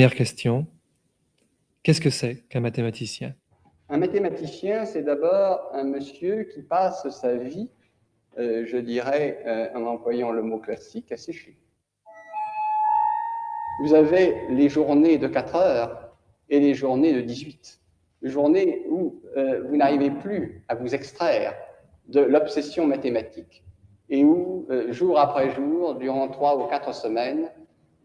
Première question, qu'est-ce que c'est qu'un mathématicien? Un mathématicien, c'est d'abord un monsieur qui passe sa vie, je dirais, en employant le mot classique, à sécher. Vous avez les journées de 4 heures et les journées de 18. Les journées où vous n'arrivez plus à vous extraire de l'obsession mathématique et où, jour après jour, durant 3 ou 4 semaines,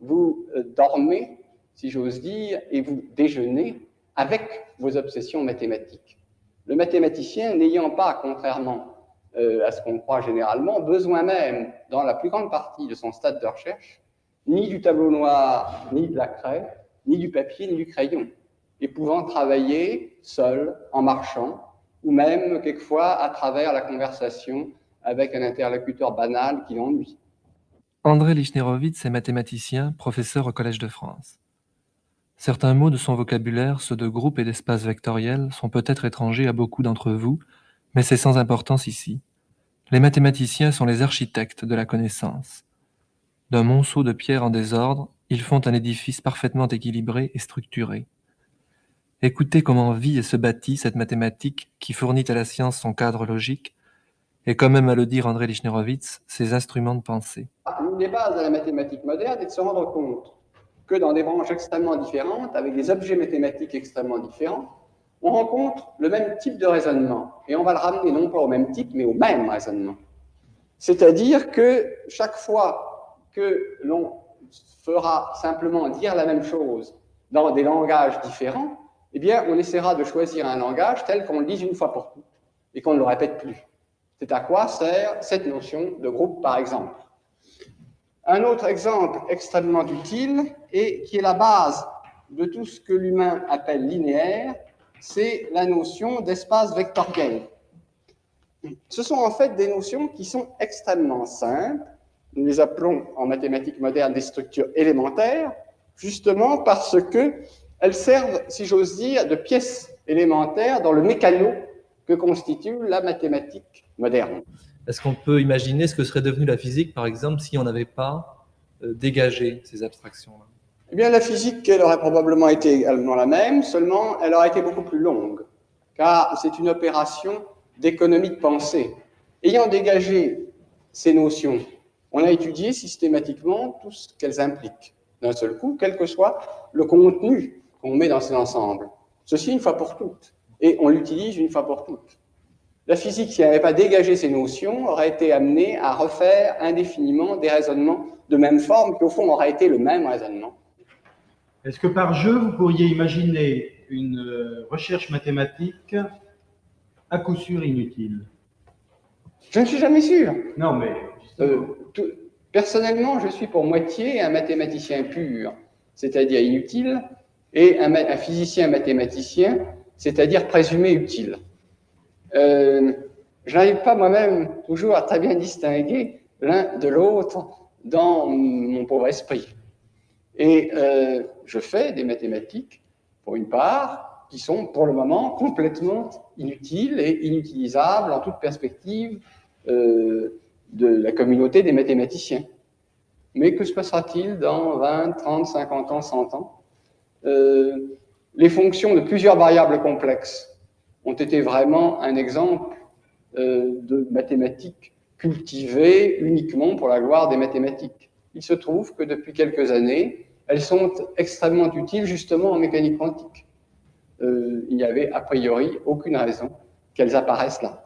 vous dormez, si j'ose dire, et vous déjeunez avec vos obsessions mathématiques. Le mathématicien n'ayant pas, contrairement à ce qu'on croit généralement, besoin même, dans la plus grande partie de son stade de recherche, ni du tableau noir, ni de la craie, ni du papier, ni du crayon, et pouvant travailler seul, en marchant, ou même quelquefois à travers la conversation avec un interlocuteur banal qui l'ennuie. André Lichnerowitz est mathématicien, professeur au Collège de France. Certains mots de son vocabulaire, ceux de groupe et d'espace vectoriel, sont peut-être étrangers à beaucoup d'entre vous, mais c'est sans importance ici. Les mathématiciens sont les architectes de la connaissance. D'un monceau de pierres en désordre, ils font un édifice parfaitement équilibré et structuré. Écoutez comment vit et se bâtit cette mathématique qui fournit à la science son cadre logique, et comme aime à le dire André Lichnerowitz, ses instruments de pensée. L'une des bases de la mathématique moderne est de se rendre compte que dans des branches extrêmement différentes, avec des objets mathématiques extrêmement différents, on rencontre le même type de raisonnement. Et on va le ramener non pas au même type, mais au même raisonnement. C'est-à-dire que chaque fois que l'on fera simplement dire la même chose dans des langages différents, eh bien, on essaiera de choisir un langage tel qu'on le dise une fois pour toutes et qu'on ne le répète plus. C'est à quoi sert cette notion de groupe, par exemple. Un autre exemple extrêmement utile et qui est la base de tout ce que l'humain appelle linéaire, c'est la notion d'espace vectoriel. Ce sont en fait des notions qui sont extrêmement simples. Nous les appelons en mathématiques modernes des structures élémentaires, justement parce qu'elles servent, si j'ose dire, de pièces élémentaires dans le mécano que constitue la mathématique moderne. Est-ce qu'on peut imaginer ce que serait devenue la physique, par exemple, si on n'avait pas dégagé ces abstractions-là? Eh bien, la physique, elle aurait probablement été également la même, seulement elle aurait été beaucoup plus longue, car c'est une opération d'économie de pensée. Ayant dégagé ces notions, on a étudié systématiquement tout ce qu'elles impliquent, d'un seul coup, quel que soit le contenu qu'on met dans ces ensembles. Ceci une fois pour toutes, et on l'utilise une fois pour toutes. La physique, si elle n'avait pas dégagé ces notions, aurait été amenée à refaire indéfiniment des raisonnements de même forme qui, au fond, auraient été le même raisonnement. Est-ce que par jeu, vous pourriez imaginer une recherche mathématique à coup sûr inutile? Je ne suis jamais sûr. Non, mais personnellement, je suis pour moitié un mathématicien pur, c'est-à-dire inutile, et un physicien mathématicien, c'est-à-dire présumé utile. Je n'arrive pas moi-même toujours à très bien distinguer l'un de l'autre dans mon pauvre esprit. Et je fais des mathématiques, pour une part, qui sont pour le moment complètement inutiles et inutilisables en toute perspective de la communauté des mathématiciens. Mais que se passera-t-il dans 20, 30, 50 ans, 100 ans? Les fonctions de plusieurs variables complexes ont été vraiment un exemple de mathématiques cultivées uniquement pour la gloire des mathématiques. Il se trouve que depuis quelques années, elles sont extrêmement utiles justement en mécanique quantique. Il n'y avait a priori aucune raison qu'elles apparaissent là.